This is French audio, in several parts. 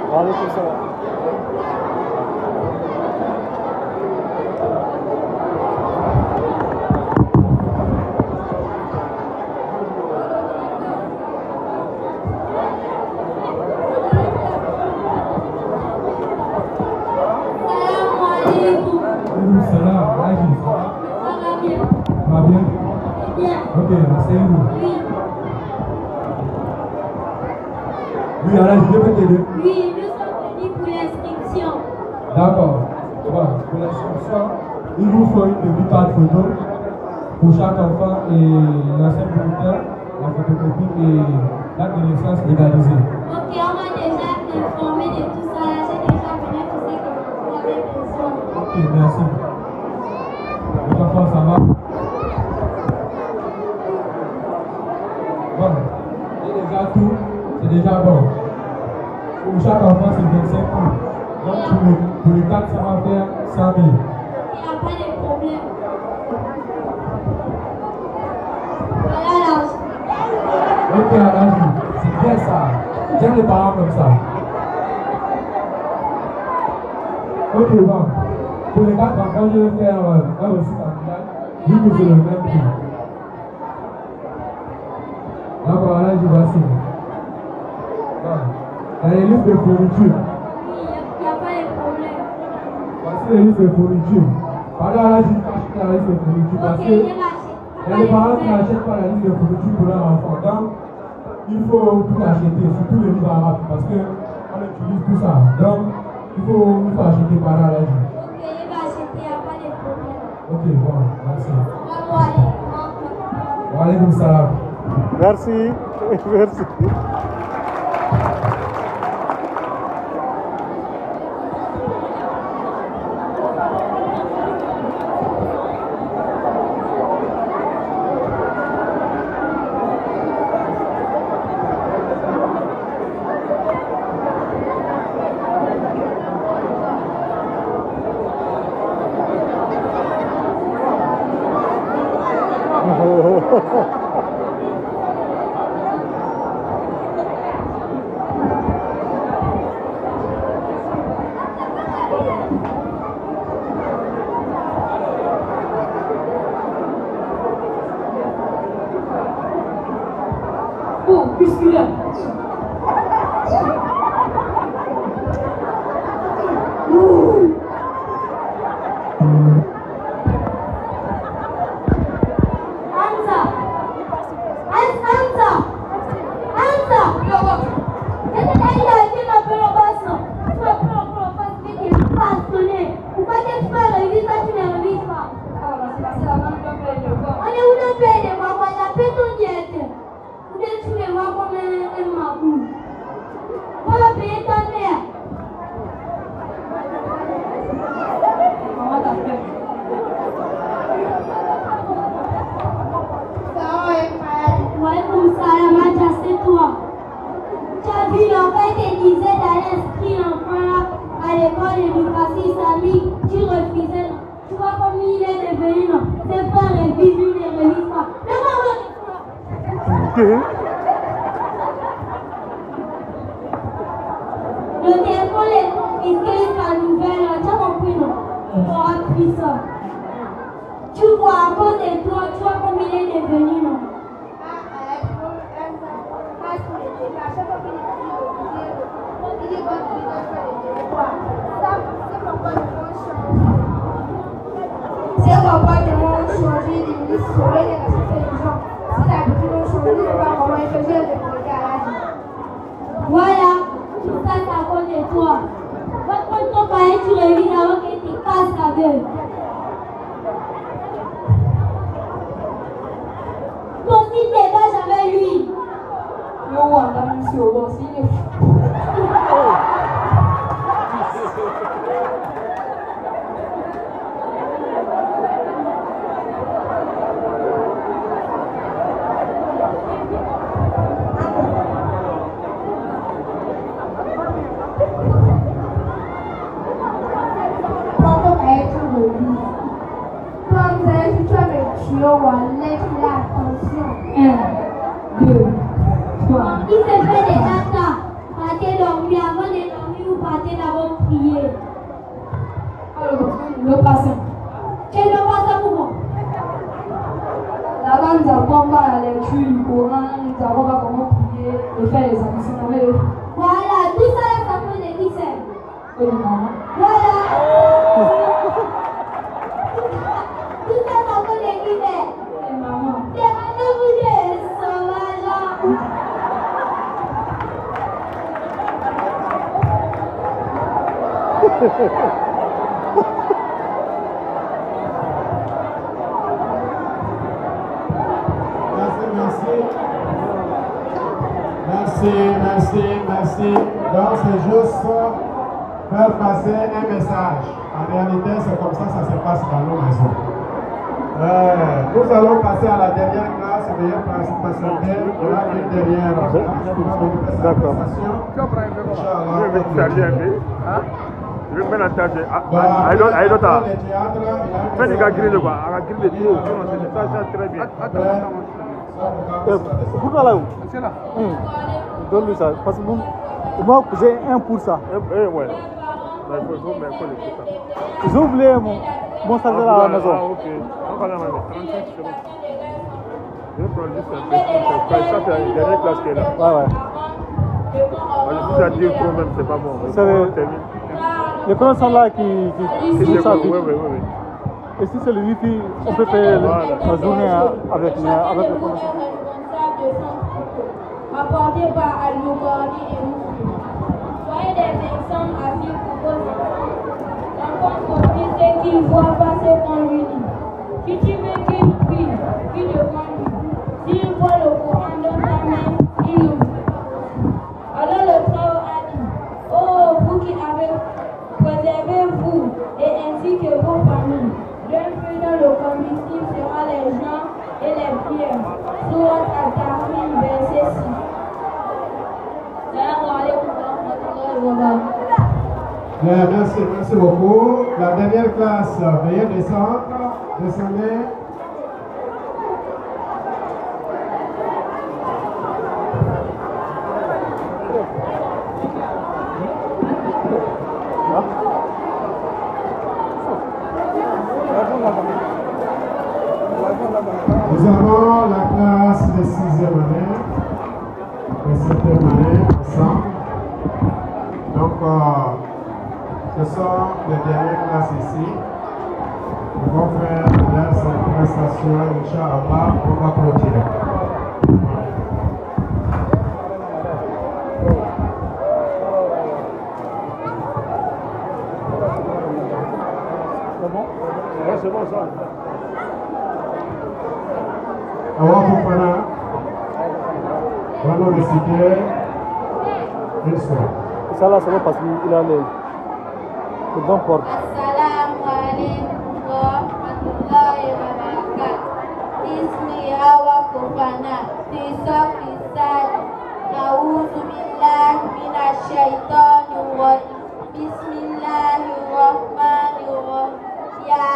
Waalaikum salam. Oui, alors je peux t'aider. Oui, nous sommes venus pour l'inscription. D'accord. Bon, pour l'inscription, il vous faut une demi carte photo pour chaque enfant et l'ancien producteur, la photocopie et l'acte de naissance égalisée. Ok, on m'a déjà informé de tout ça. J'ai déjà donné tout ce que vous avez besoin. Ok, merci. Les enfants, ça va? Bon, et déjà tout, c'est déjà bon. Pour chaque enfant, c'est 25 euros. Donc pour les 4, ça va faire 100 000. Il n'y a pas de problème. Voilà l'argent. Ok, Alaji, c'est bien ça. J'aime les parents comme ça. Ok, bon. Pour les 4 enfants, je vais faire un reçu familial, vu que c'est le même prix. D'accord, Alaji, voici. Bon. Dans les listes de fourniture. Oui, il n'y a pas de problème. Voici les listes de fourniture. Pardon, Alaji, acheter la liste de fourniture parce Ok, que je vais il y acheter. a des parents qui n'achètent pas la liste de fourniture pour leur enfant. Donc, il faut tout acheter, surtout les livres arabes, parce qu'on utilise tout ça. Donc, il faut acheter par là, Alaji. Ok, je vais acheter, il n'y a pas de problème. Ok, bon, merci. On va aller. Wa alaykoum salam. Merci. Merci. Oh, biscuit. Walaikum salam, Adja, c'est toi. Tu as vu l'enfant qui disait d'aller inscrire l'enfant là à l'école d'éducation islamique, tu refusais. Tu vois comme il est devenu, non? C'est pas révise, lui ne révise pas. Le téléphone est confisqué jusqu'à nouvelle, tu as compris, non? Tu auras pris ça. Tu vois, à cause de toi, tu vois comme il est devenu, non? Ces comportements ont changé de vie sur les gens. Si l'habitude ont changé, c'est pas comment ils faisaient de regarder. Voilà, tout ça c'est à cause de toi. Va prendre ton cahier, tu révises avant que tu casses la gueule. Toi aussi dégage avec lui. Yo, on a mis sur l'eau, c'est une Il se fait déjà tard. Partez dormir avant de dormir. partez d'abord prier. Alors, le passant. Et le passant pour moi. Là-bas, nous avons pas la lecture du Coran, nous n'avons pas comment prier et faire les ablutions. Voilà, tout ça, ça peut de qui c'est? Et les mamans. Voilà. Tout ça, ça peut de qui c'est? Et maman. C'est rendez-vous de sauvage. Merci. Donc c'est juste faire passer un message. En réalité, c'est comme ça se passe dans nos maisons. Nous allons passer à la dernière classe. Veuillez patienter. Il y aura une dernière classe qui va venir faire sa présentation. Inch'Allah. Je vais mettre en tâche. Les Fais des gars grillés quoi. À griller tout. Ça très bien. Pourquoi là où? C'est là. Donne-lui ça. Parce que moi, j'ai un pour ça. Ouais. Il faut les ça. J'ai oublié mon chargeur à la maison. Ah, ok. On va aller à la maison. 35 secondes. Je vais prendre juste un peu. Ça, c'est la dernière classe qui est là. Ouais. Moi, je suis à dire trop même, c'est pas bon. Les colonnes sont là qui ça. Oui. Et si c'est le wifi, on peut faire la journée avec le colonnes. Apporté par Al-Bukhari et Muslim. Soyez des exemples à suivre pour vos enfants. L'enfant compris ce qu'il voit passer qu'on lui dit. Si tu veux qu'il prie, prie devant lui. S'il voit le Coran dans ta main, il ouvre. Alors le Très-Haut a dit, oh, vous qui avez préservé vous et ainsi que vos familles. D'un feu dans le combustible sera les gens et les pierres. Sourate At-Tahrim, verset 6. Merci beaucoup. La dernière classe, veuillez descendre. Descendez. Nous avons la classe de 6e année, de 7e année ensemble. Donc, ce sont les dernières classes ici. Ils vont faire leur prestation, Inch'Allah, on va clôturer. C'est bon ça. Awa Fofana va nous réciter une soirée. Ça là, c'est bon parce qu'il a les bonnes portes. Assalamu alaikum wa rahmatullahi wa barakatuh. Ismi Awa Fofana. Tisab Isali. Na'udhu billahi minash shaitanir rajim. Bismillahirrahmanirrahim. Ya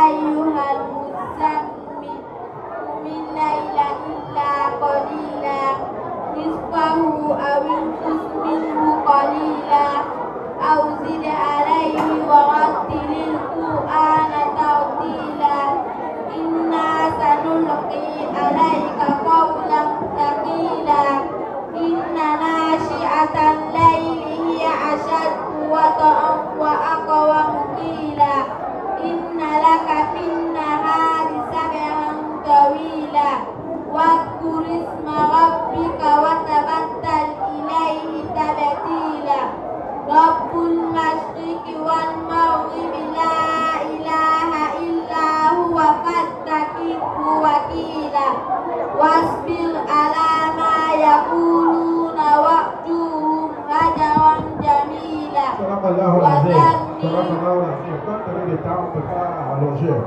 ayyuhal muzammil. Illa qalila nisfahu aw inqus minhu qalila aw zid alayhi wa rattilil qur'ana tartila inna sanulqi alayka qawlan thaqila inna nashi'atal layli hiya ashaddu wata'an wa aqwamu qila inna laka fin nahari sab'an طويلا واذكر اسم ربك وتبتل إليه تبتيلا رب المشرق والمغرب لا إله إلا هو فاتخذه وكيلا واصبر على ما يقولون واهجرهم هجرا جميلا Compte tenu du temps, on ne peut pas allonger.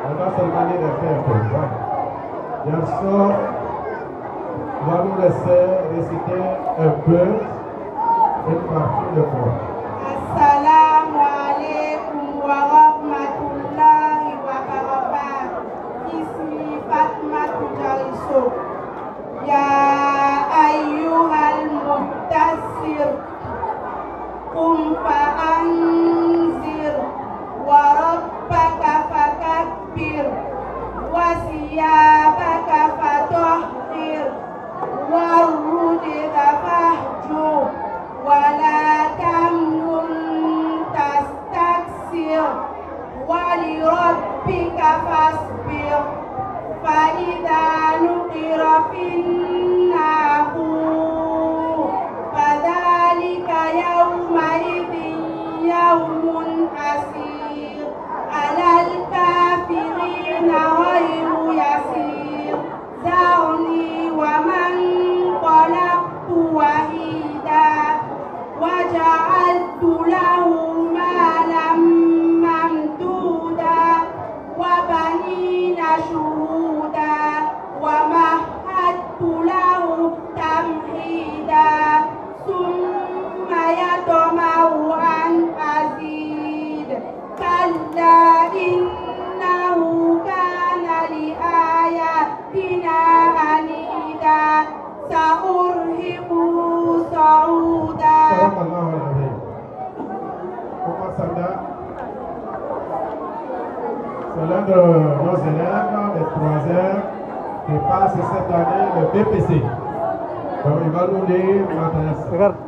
On va seulement les faire pour ça. Bien sûr, on va nous laisser réciter un peu une partie de quoi. Assalamu alaikum wa rahmatullahi wa barakatuh. Ismi Fatma Tujariso. Ya ayyuhal muttassir. 3h qui passe cette année le BPC. Donc il va nous lire l'adresse. Regarde.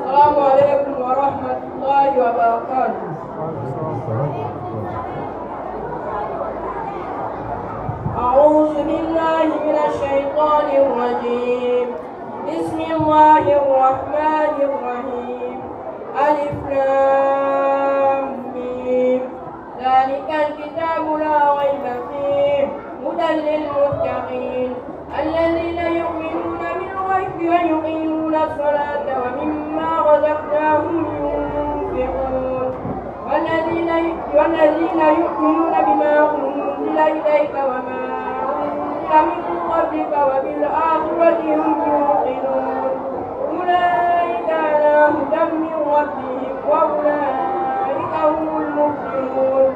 Assalamu alaikum wa rahmatullahi wa barakatuh. أعوذ بالله من الشيطان الرجيم. بسم الله الرحمن الرحيم. ألف لام ميم. ذلك الكتاب لا ريب فيه هدى للمتقين الذين يؤمنون بالغيب ويقيمون الصلاة ومما رزقناهم ينفقون والذين يؤمنون بما أنزل إليك وما أنزل من قبلك وبالآخرة هم يوقنون أولئك على هدى من ربهم وأولئك هم المفلحون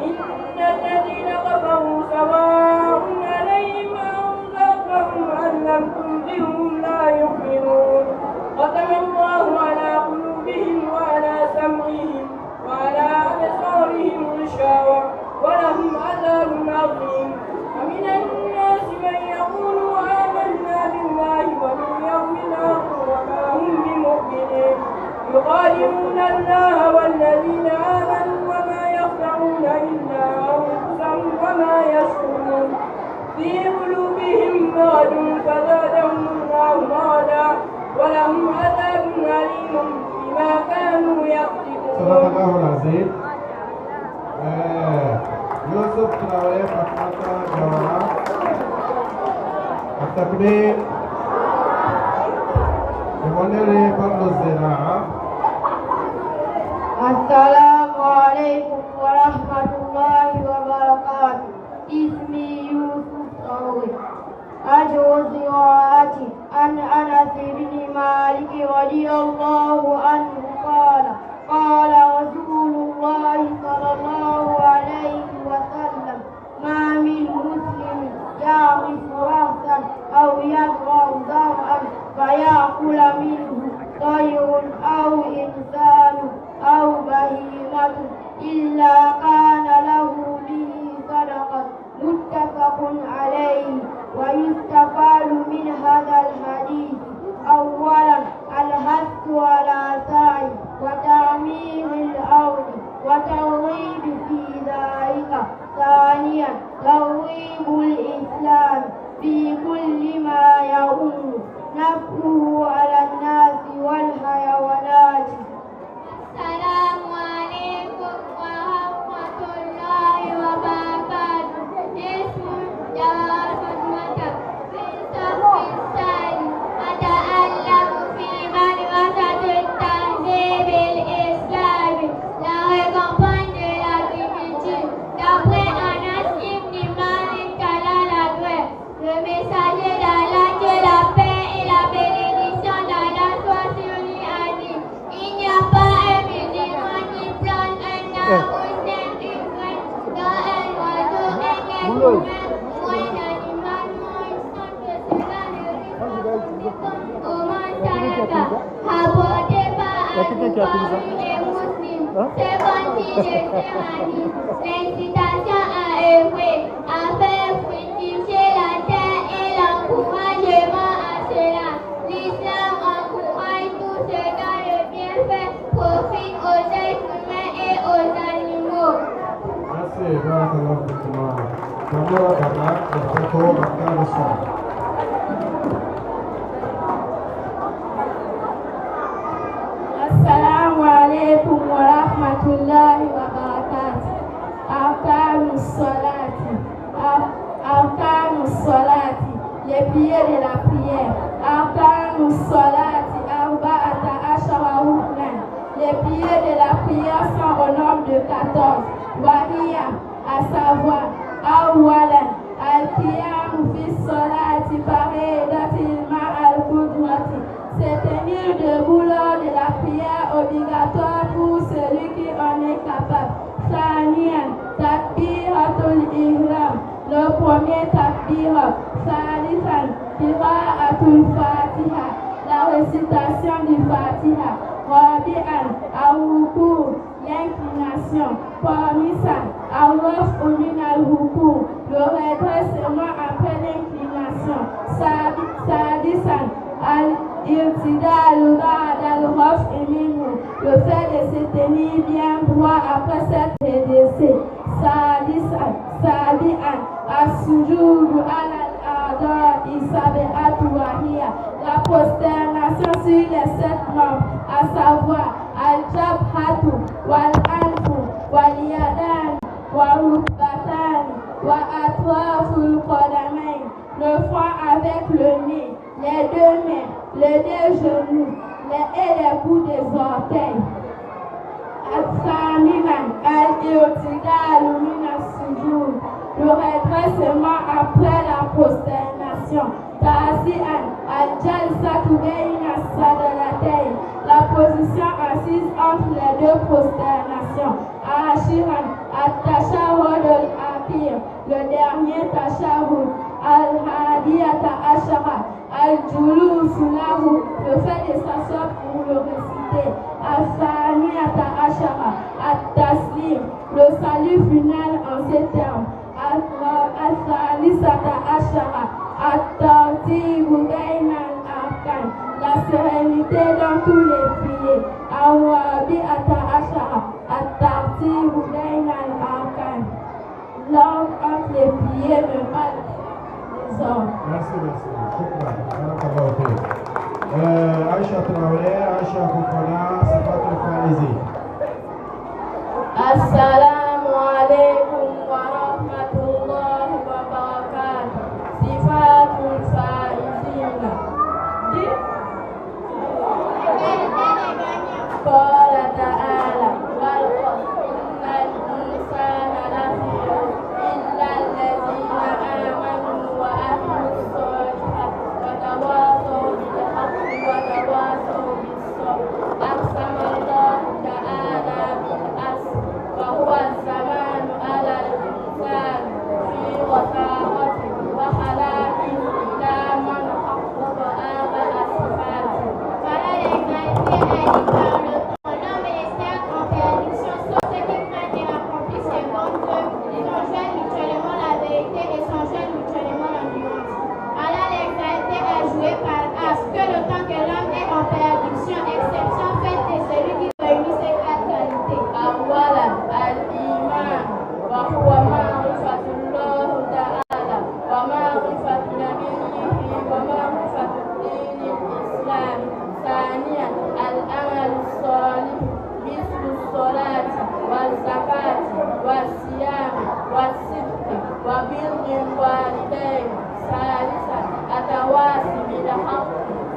إن الذين كفروا سواء عليهم أنذرتهم أم لم تنذرهم لا يؤمنون ختم الله على قلوبهم وعلى سمعهم وعلى أبصارهم غشاوة ولهم عذاب عظيم ومن الناس من يقول آمنا بالله وباليوم الآخر وما هم بمؤمنين يخادعون الله والذين آمنوا وما يخدعون إلا أنفسهم وما يشعرون في قلوبهم مرض فزادهم الله مرضا ولهم عذاب أليم بما كانوا يكسبون. صدق الله العظيم. يوسف تراوي فتحة جوارا التكبير بمنير فضل الزراعة. السلام عليكم ورحمة الله وبركاته. اسمي يوسف طويل أجر زراعتي عن أنس بن مالك رضي الله عنه قال قال رسول الله صلى الله عليه وسلم ما من مسلم يعرف رأسا أو يزرع زرعا فيأكل منه طير أو إنسان أو بهيمة إلا كان له به صدقة. متفق عليه. ويستفاد من هذا الحديث أولا الحث على سعي وتعمير الأرض وترغيب في ذلك. ثانيا ترغيب الإسلام في كل ما يؤم نفعه على الناس والحيوانات. السلام عليكم ورحمة الله وبركاته. اسم جواد المتى في الصف الثاني أتألم في مدرسة التهذيب الإسلامي. La récompense de l'agriculture. D'après Anas ibn Malik le messager d'Allah, que la paix et la bénédiction d'Allah soient sur lui, a dit: il n'y a pas un musulman qui plante un arbre ou sème une graine dans un oiseau, un être humain ou un animal mange sans que cela ne risque comment Saraka, rapporté par Al-Bukhari et Muslim. C'est parti de Serrani. L'incitation à œuvrer, à faire fructifier la terre et l'encouragement à cela. L'islam encourage tout ce dont le bienfait profite aux êtres humains et aux animaux. Merci, barakallahu fikuma. D'abord, le photo marquant le son. Assalamu alaikum wa rahmatullahi wa barakatuh. Arkanu salati, les piliers de la prière. Arkanu salati, arba'ata ashara ruknan. Les piliers de la prière sont au nombre de 14. Wahia, à savoir, awalan, al-qiyamu fi salati faridatil ma'al qudrati. C'est tenir debout lors de la prière obligatoire pour celui qui en est capable. Thaniyan, takbiratul ihram. Le premier takbirat. Thalithan, qira'atul fatiha. La récitation du fatiha. Rabi'an, ar-ruku'. l'inclination. Parmi ça, Arraf Omin al-Rukou, le redressement après l'inclination. Sadisan, al-Irtidal ba'd al-Raf Eminu, le fait de se tenir bien droit après cette redressée. Sabi'an, as-sujoud al-Adha isabi'at wahiyya, la prosternation sur les 7 membres, à savoir al-Jabhatu, wal-Anfu, wal-Yadan, wal-Rukbatan, wa-Atraful Qadamain, le front avec le nez, les 2 mains, les 2 genoux, et les bouts des orteils. Al-Samiman, al-Irtidal min as-sujud, le redressement après la prosternation. Tasi'an, al-Jalsatu bayna as-sadalatayn, la position assise entre les 2 prosternations. Ashiran, at-tashahhud al-akhir, le dernier tashahhud. Al-Hadiyata ashara, al-Julusu lahu, le fait de s'asseoir pour le réciter. Al-Saniyata ashara, at-Taslim, le salut final en ces termes. Al-Salisata ashara, at-Tartibu bayna al-arkan, la sérénité dans tous les piliers. Al-Rabi'ata ashara, at-Tartibu bayna al-arkan, l'ordre entre les piliers ne pas les ordres. Merci. Aïcha Traoré, Aïcha Koufana, c'est pas très faisé. Assalamu alaikum wa rahmatullahi wa barakatuh. Sifatul faizina. Qala ta'ala wal innal insana lafi illa alladhina amanu wa amilus solihat wa tawasaw bil haqqi wa tawasaw bis sabr. Aqsama Allah ta'ala bil asr wa huwa az-zamanu 'ala al-insan fi wasa'ati wa halaki ila man haqqaqa aba asfati. Voilà l'exalité indique par le temps. L'homme et les cercles en perdition, sauf ceux qui craignent et accomplissent les bonnes œuvres, ils enjoignent mutuellement la vérité et s'enjoignent mutuellement l'endurance. Allah l'exalité est jouée par as, que le temps que l'homme est en perdition, exception faite de celui qui réunit ces 4 qualités. أولا الإيمان وهو معرفة الله تعالى ومعرفة نبيه ومعرفة الدين الإسلامي. ثانيا العمل الصالح مثل الصلاة والزكاة والصيام والصدق وبر الوالدين. ثالثا التواصي بالحق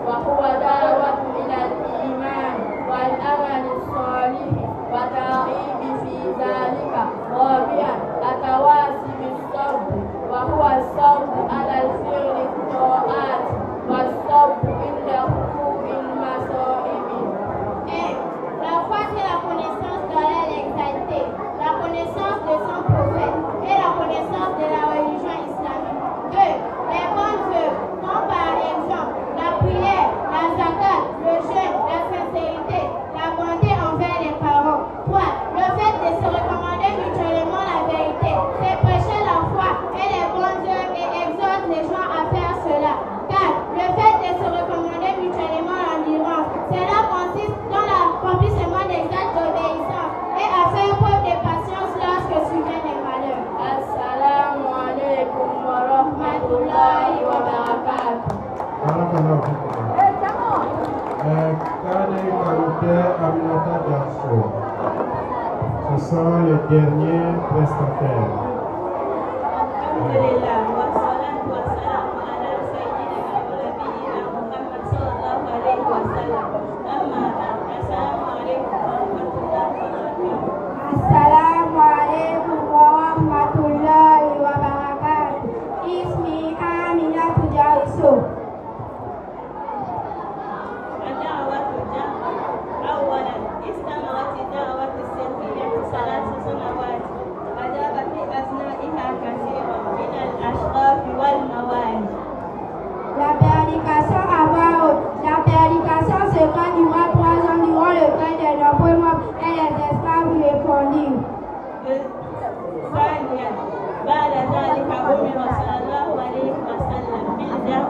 وهو دعوة إلى الإيمان والعمل الصالح وترغيب في ذلك. رابعا التواصي بالصبر وهو الصبر على الفعل الطاعات والصبر عند وقوع المصائب. La foi, c'est la connaissance d'Allah l'exalté, la connaissance de son prophète et la connaissance de la religion islamique. 2. Les bonnes œuvres, comme par exemple la prière, la zakat, le jeûne, la sincérité, la bonté envers les parents. 3. Le fait de se recommander mutuellement la vérité, c'est prêcher la foi et les bonnes œuvres et exhorte les gens à faire cela. 4. Le fait de se recommander mutuellement l'endurance, cela consiste dans l'accomplissement des actes d'obéissance et à faire preuve de patience lorsque surviennent les malheurs. Assalamu alaikum wa rahmatullahi wa barakatuh. Kane Karouté, Aminata Diasso. Ce sont les derniers prestataires. Alhamdulillah, wa salatu wa salamu ala sayyidina wa nabiyyina Muhammad sallallahu alaihi wa sallam. Amma ba'd. Assalamu alaikum wa rahmatullahi wa barakatuh. Assalamu alaikum wa rahmatullahi wa barakatuh. Ismi Aminatu Diasso. الدعوة الجامعة. أولا استمرت الدعوة السلفية 3 سنوات، وذاب في أثنائها كثير من الأشراف والموالي. La prédication se fait durant 3 ans durant lequel de nombreux membres et les esclaves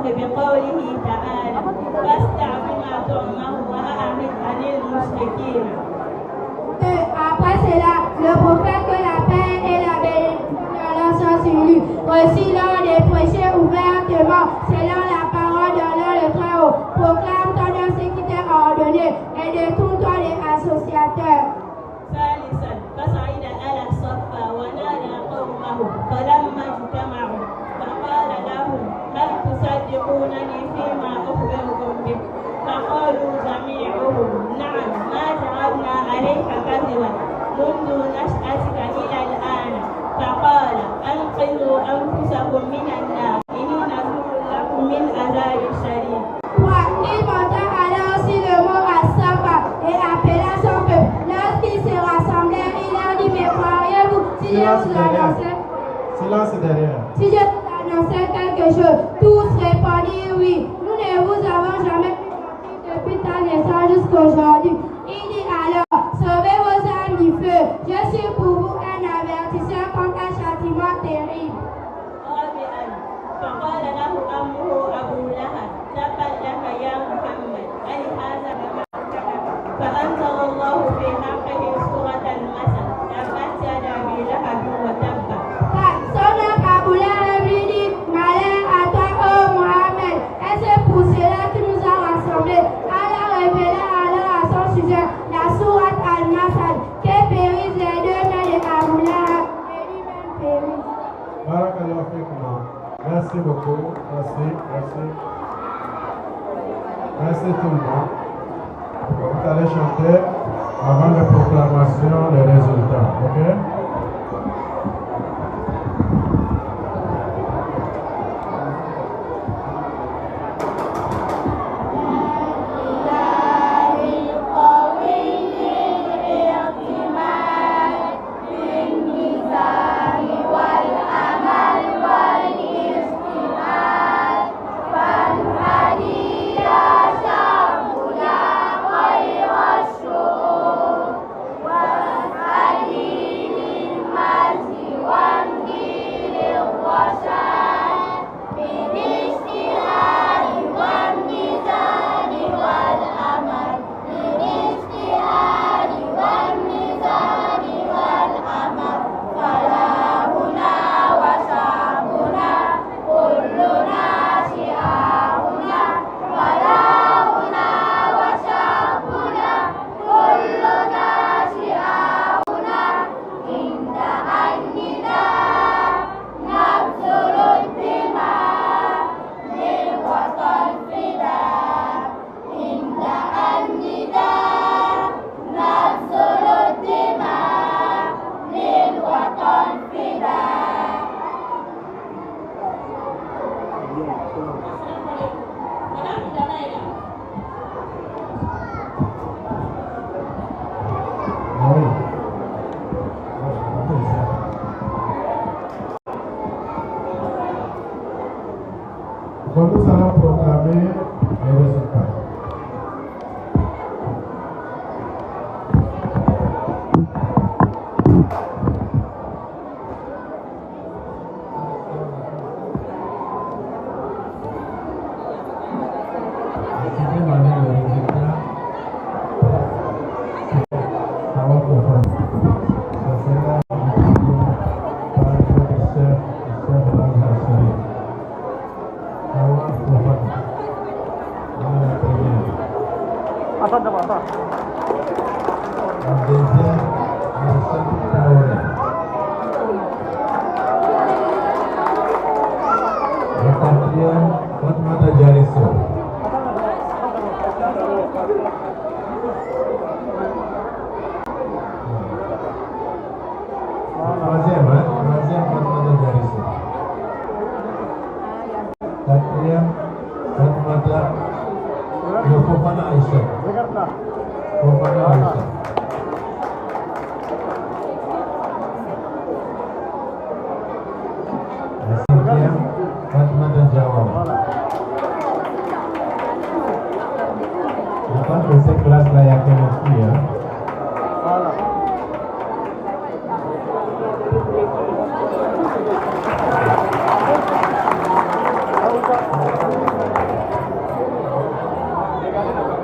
بقوله تعالى فاصدع بما تؤمر وأعرض عن المشركين. Après cela, le prophète, que la paix et la bénédiction soient sur lui, reçut l'ordre de prêcher ouvertement selon la parole d'Allah le Très-Haut. Proclame-toi dans ce qui t'est ordonné et détourne-toi des associateurs. ثالثا فصعد على الصفا ونادى قومه فلما اجتمعوا فقال لهم هل تصدقونني فيما أخبركم به؟ فقالوا جميعهم نعم ما جعلنا عليك كذبا منذ نشأتك إلى الآن. فقال أنقذوا أنفسكم من النار إني نذور لكم من عذاب شديد. Il monta alors aussi le mot à Safa et appela son peuple. Lorsqu'ils se rassemblèrent, il leur dit, mais croiriez-vous si je vous annonçais quelque chose? Tous répondirent oui. Nous ne vous avons jamais vu depuis ta naissance jusqu'aujourd'hui. Il dit alors, sauvez vos âmes du feu. Je suis pour vous un avertisseur contre un châtiment terrible. فقال له أمه أبو لهب تبت لك يا محمد ألهذا جمعتك؟ فأنزل الله في حقه سورة المثل تبت يدا أبي لهب وتب. Son oncle Abu Lahab lui dit, malheur à toi, ô Mohammed, et c'est pour cela que nous a rassemblés. Allah révéla alors à son sujet la sourate Al-Masad, que périssent les deux mains de Abu Lahab et lui-même périsse. Barakallahu fikum. Merci beaucoup. Merci tout le monde. Vous allez chanter avant la proclamation des résultats. Ok? Nous allons proclamer les résultats.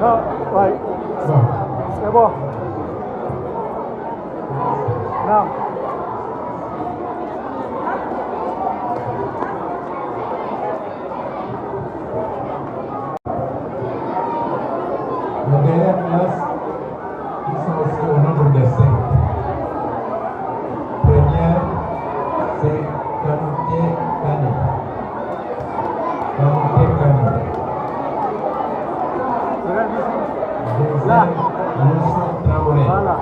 Non, ouais. Bon. C'est bon. Non. La dernière classe, ils sont aussi au nombre de 5. Première, c'est Kamouté Kani. Kamouté Kani. Deuxième, Moussa Traoré. Voilà.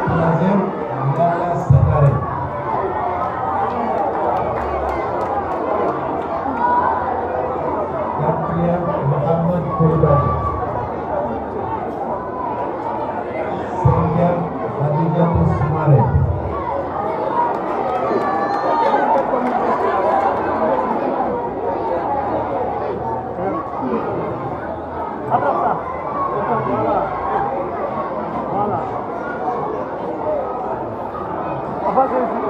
Troisième, Nala Sangaré. Quatrième, Mohamed Koulibaly. Cinquième, Khadijatou Soumaré. Attrape ça. Voilà. Voilà. Avance ici.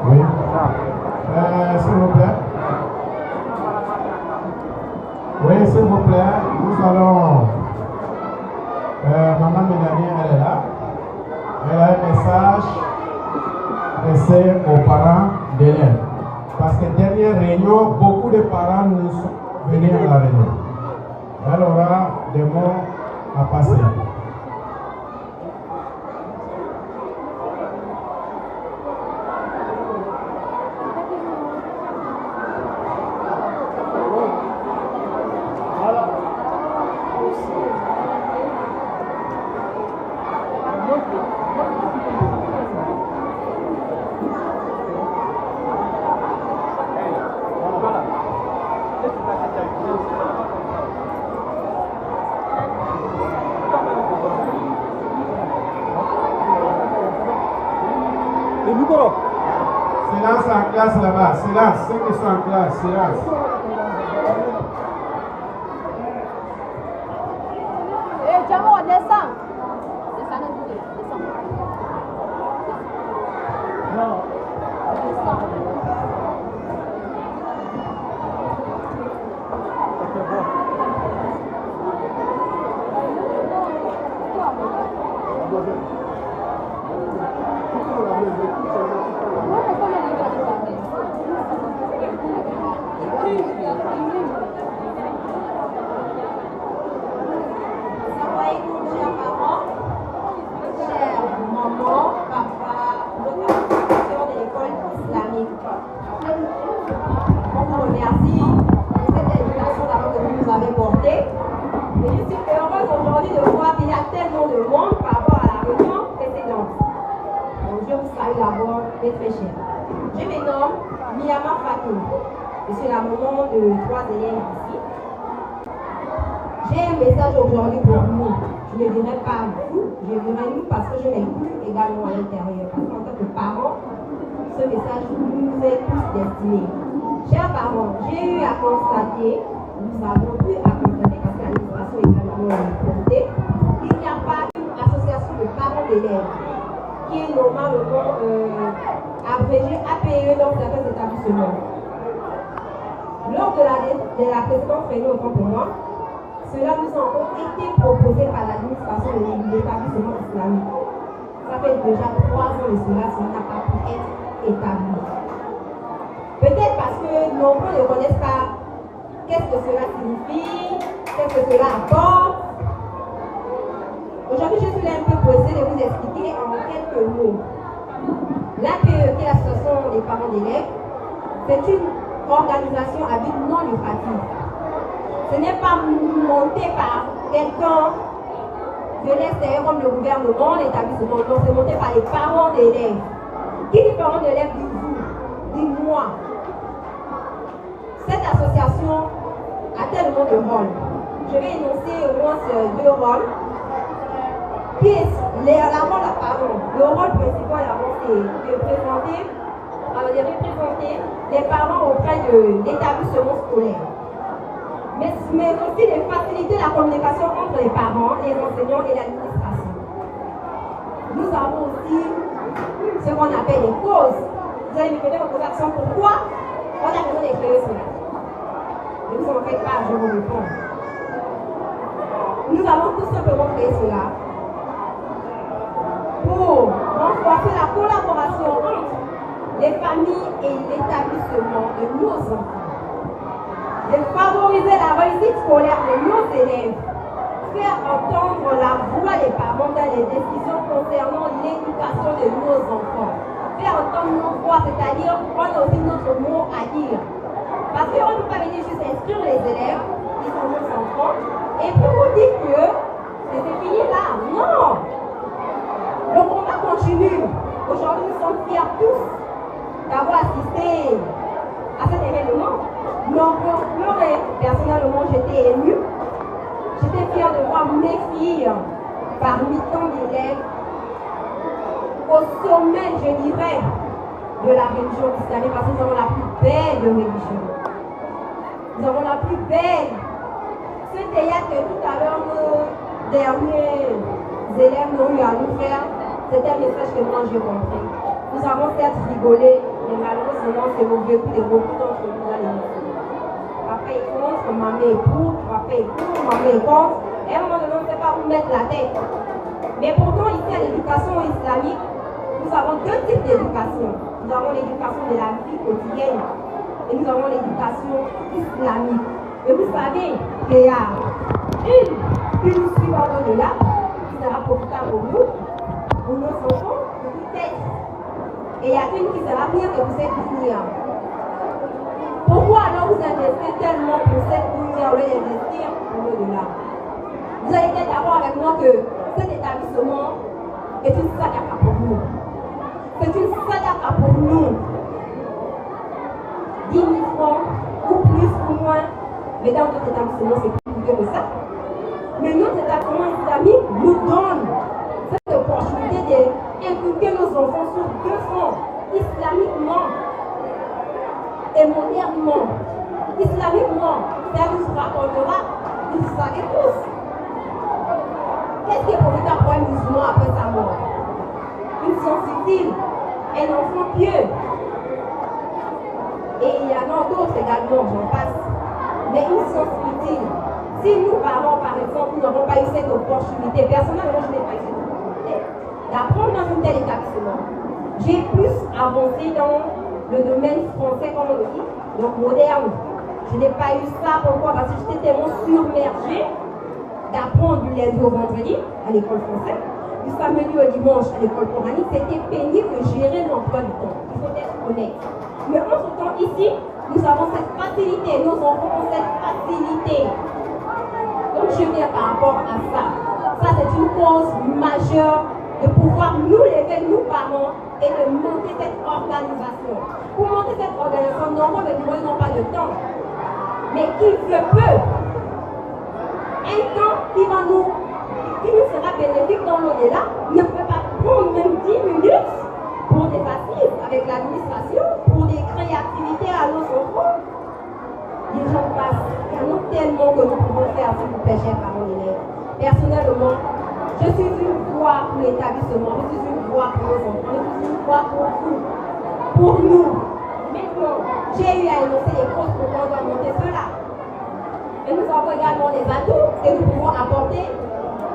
Oui. S'il vous plaît. Oui, s'il vous plaît. Nous allons. Maman Mélanie, elle est là. Elle a un message laissé aux parents d'élèves. Parce que dernière réunion, beaucoup de parents nous sont venus à la réunion. Elle aura des mots à passer. Le micro. Silence en classe là-bas. Silence. Ceux qui sont en classe, silence. Tiamo, descends. Descends. Je me nomme Miyama Fatou. Je suis la maman de 3 élèves ici. J'ai un message aujourd'hui pour nous. Je ne dirai pas vous, je dirai nous parce que je m'inclus également à l'intérieur. Parce qu'en tant que parent, ce message nous est tous destiné. Chers parents, j'ai eu à constater, nous avons eu à constater parce que l'administration est également représentée, qu'il n'y a pas une association de parents d'élèves qui est normalement abrégée APE dans certains établissements. Lors de la précédente réunion, autant pour moi, cela nous a encore été proposé par l'administration de l'établissement islamique. Ça fait déjà 3 ans de cela n'a pas pu être établi. Peut-être parce que nombreux ne connaissent pas qu'est-ce que cela signifie, qu'est-ce que cela apporte. Aujourd'hui, je suis un peu posée de vous expliquer en quelques mots. L'APE, qui est l'association des parents d'élèves, c'est une organisation à but non lucratif. Ce n'est pas monté par quelqu'un de l'extérieur comme le gouvernement, l'établissement. Non, c'est monté par les parents d'élèves. Qui dit parents d'élèves dit vous, dit moi. Cette association a tellement de rôles. Je vais énoncer au moins 2 rôles. Qui est la parole. Le rôle principal c'est de représenter les parents auprès de l'établissement scolaire. Mais aussi de faciliter la communication entre les parents, les enseignants et l'administration. nous avons aussi ce qu'on appelle les causes. Vous allez me peut-être poser la question pourquoi on a besoin d'éclairer cela. Et vous en faites pas, je vous réponds. Nous allons tout simplement créer cela pour renforcer la collaboration entre les familles et l'établissement de nos enfants, de favoriser la réussite scolaire de nos élèves, faire entendre la voix des parents dans les décisions concernant l'éducation de nos enfants, faire entendre nos voix, c'est-à-dire prendre aussi notre mot à dire. Parce qu'on ne peut pas venir juste instruire les élèves qui sont nos enfants et puis vous dire que c'est fini là. Non! Le combat continue. Aujourd'hui, nous sommes fiers tous d'avoir assisté à cet événement. Mais on peut pleurer. Personnellement, j'étais émue. J'étais fière de voir mes filles parmi tant d'élèves au sommet, je dirais, de la religion islamique, parce que nous avons la plus belle religion. Nous avons la plus belle. Ce théâtre que tout à l'heure nos derniers élèves n'ont eu à nous faire, c'était un message que moi j'ai compris. Nous avons certes rigolé, mais malheureusement c'est le vécu de beaucoup d'entre nous dans l'émission. Papa est contre, maman est pour, papa est pour, maman est contre. Et à un moment donné, on ne sait pas où mettre la tête. Mais pourtant, ici à l'éducation islamique, nous avons deux types d'éducation. Nous avons l'éducation de la vie quotidienne et nous avons l'éducation islamique. Et vous savez qu'il y a une qui nous suit dans au-delà, qui sera profitable pour nous, pour nos enfants, pour toute être. Et il y a une qui sera pire que pour cette dunya. Pourquoi alors vous investissez tellement pour cette dunya au lieu d'investir pour l'au-delà? Vous allez être d'accord avec moi que cet établissement est une sadaqa pour nous. C'est une sadaqa pour nous. 10 000 francs, ou plus ou moins. Mais dans notre établissement, c'est plus que ça. Mais notre établissement islamique nous donne cette opportunité d'inculquer nos enfants sur deux fronts, islamiquement et modernement. Islamiquement, ça nous rapportera, vous savez tous. Qu'est-ce qui est profitable pour un musulman après sa mort? Une science utile, un enfant pieux. Et il y en a d'autres également, j'en passe. Mais une science utile. Si nous, parents, par exemple, nous n'avons pas eu cette opportunité, personnellement, je n'ai pas eu cette opportunité d'apprendre dans un tel établissement. J'ai plus avancé dans le domaine français, comme on le dit, donc moderne. Je n'ai pas eu ça, pourquoi? Parce que j'étais tellement submergée d'apprendre du lundi au vendredi à l'école française, du samedi au dimanche à l'école coranique. C'était pénible de gérer l'emploi du temps. Il faut être honnête. Mais entre-temps, ici, nous avons cette facilité. Nos enfants ont cette facilité. Donc, je viens par rapport à ça. Ça, c'est une cause majeure de pouvoir nous lever, nous parents, et de monter cette organisation. Pour monter cette organisation, normalement, les moyens n'ont pas de temps. Mais qui veut peut. Un temps qui nous sera bénéfique dans l'au-delà, ne peut pas prendre même 10 minutes pour des assises avec l'administration, pour des créativités à nos enfants. Les gens passent. Il y en a tellement que nous pouvons faire si nous pêchons par l'élève. Personnellement, je suis une voix pour l'établissement, je suis une voix pour nos enfants, je suis une voix pour vous, pour nous. Maintenant, j'ai eu à énoncer les causes pour qu'on doit monter cela. Et nous avons également des atouts que nous pouvons apporter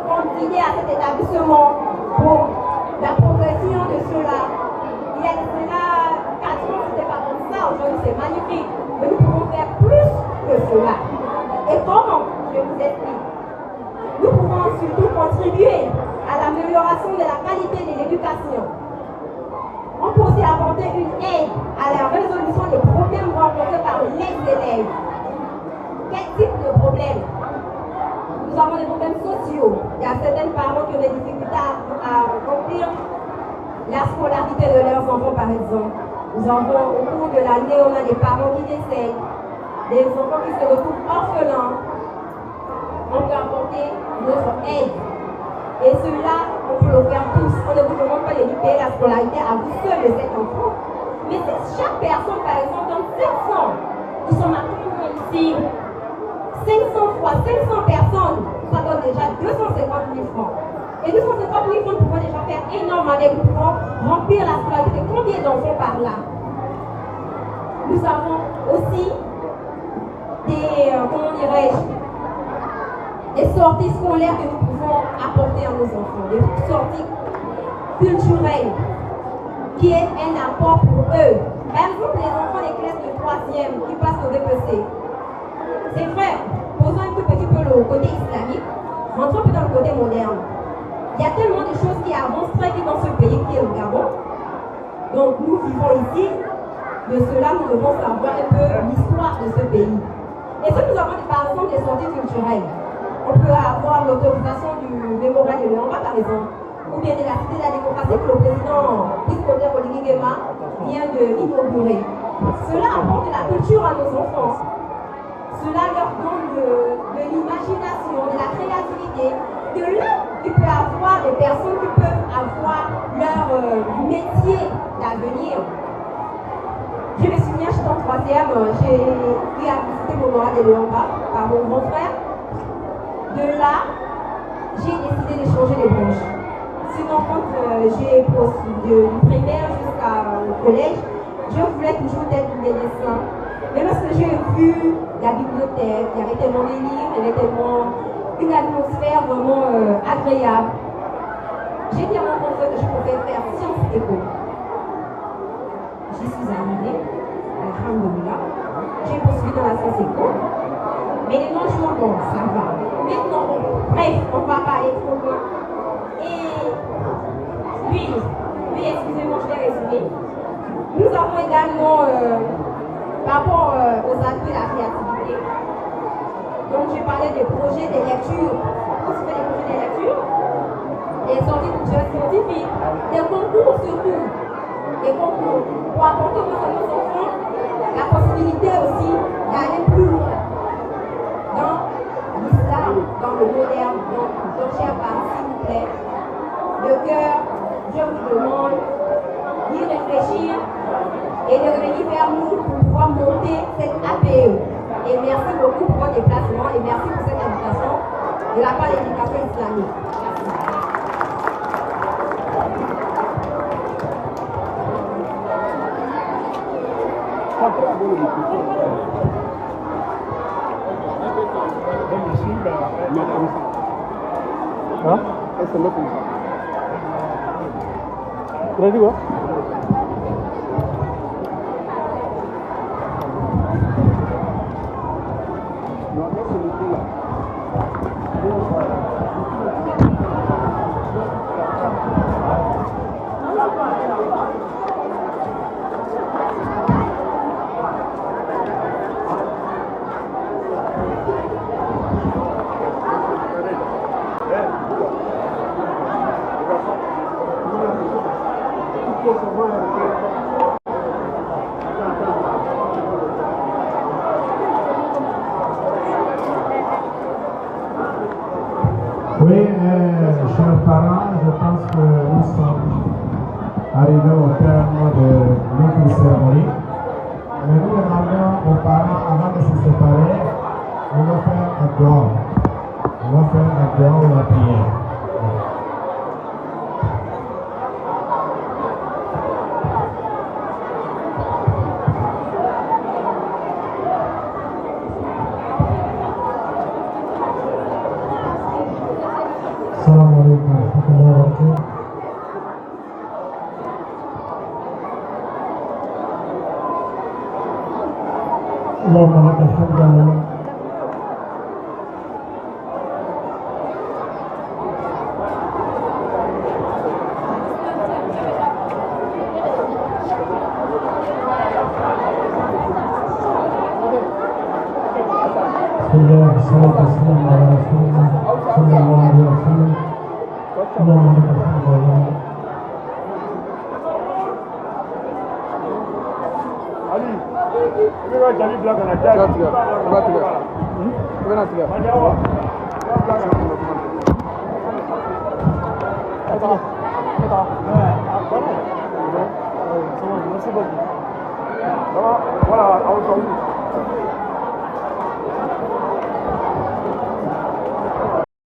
comme idée à cet établissement pour la progression de cela. Il y a cela 4 ans, ce n'était pas comme ça, aujourd'hui c'est magnifique. Mais nous pouvons faire plus que cela. Et comment? Je vous explique. Nous pouvons surtout contribuer à l'amélioration de la qualité de l'éducation. On peut aussi apporter une aide à la résolution des problèmes rencontrés par les élèves. Quel type de problème? Nous avons des problèmes sociaux. Il y a certains parents qui ont des difficultés à remplir la scolarité de leurs enfants, par exemple. Nous avons, au cours de l'année, on a des parents qui décèdent, des enfants qui se retrouvent orphelins. On peut apporter notre aide. Et cela, on peut le faire tous. On ne vous demande pas de lui payer la scolarité à vous seul de cet enfant. Mais si chaque personne, par exemple, donne 500, nous sommes à combien ici? 500 fois 500 personnes, ça donne déjà 250 000 francs. Et 250 pour nous pouvons déjà faire énormément avec nous pouvons remplir la scolarité. Combien d'enfants par là? Nous avons aussi des, comment dirais-je, des sorties scolaires que nous pouvons apporter à nos enfants, des sorties culturelles qui est un apport pour eux. Par exemple, les enfants des classes de 3e qui passent au VPC. C'est vrai, posons un tout petit peu le côté islamique, rentrons un peu dans le côté moderne. Il y a tellement de choses qui avancent très vite dans ce pays qui est le Gabon. Donc nous vivons ici, de cela nous devons savoir un peu l'histoire de ce pays. Et si nous avons par exemple des sorties culturelles, on peut avoir l'autorisation du mémorial de Léon, par exemple, ou bien de la cité de la démocratie que le président Piscoter Oligui Nguema vient d'inaugurer. Cela apporte de la culture à nos enfants. Cela leur donne de l'imagination, de la créativité, de là il peut avoir des personnes qui peuvent avoir leur métier d'avenir. Je me souviens, j'étais en 3e, j'ai eu à visiter mon Moral de Léonba par mon grand frère. De là, j'ai décidé de changer les branches. Sinon, quand j'ai du primaire jusqu'au collège, je voulais toujours être médecin. Mais lorsque j'ai vu la bibliothèque, il y avait tellement de livres, il y avait tellement une atmosphère vraiment agréable. J'ai dit à mon grand frère que je pouvais faire sciences éco. J'y suis arrivée, alhamdoulilah. J'ai poursuivi dans la science éco. Mais les non-jours, bon, ça va. Maintenant, bon, bref, on ne va pas aller trop loin. Et oui, excusez-moi, je vais résumer. Nous avons également, par rapport aux atouts de la créativité, donc j'ai parlé des projets, des lectures. On se fait des projets de lecture, des sorties culturelles scientifiques, des concours surtout. Des concours pour apporter aux enfants la possibilité aussi d'aller plus loin dans l'islam, dans le moderne. Donc chers parents, s'il vous plaît, de cœur, je vous demande d'y réfléchir et de venir vers nous pour pouvoir monter cette APE. Et merci beaucoup pour votre déplacement et merci pour cette invitation de la part de l'éducation islamique. Hein? Ready, what? Oui, chers parents, je pense que nous sommes arrivés au terme de notre cérémonie. Mais nous demandons aux parents, avant de se séparer, on va faire un doigt. On va faire un doigt ou la prière. اللهم لك الحمد بسم الله والصلاة والسلام على رسول الله صلى الله عليه وسلم. اللهم لك الحمد لله. Voilà,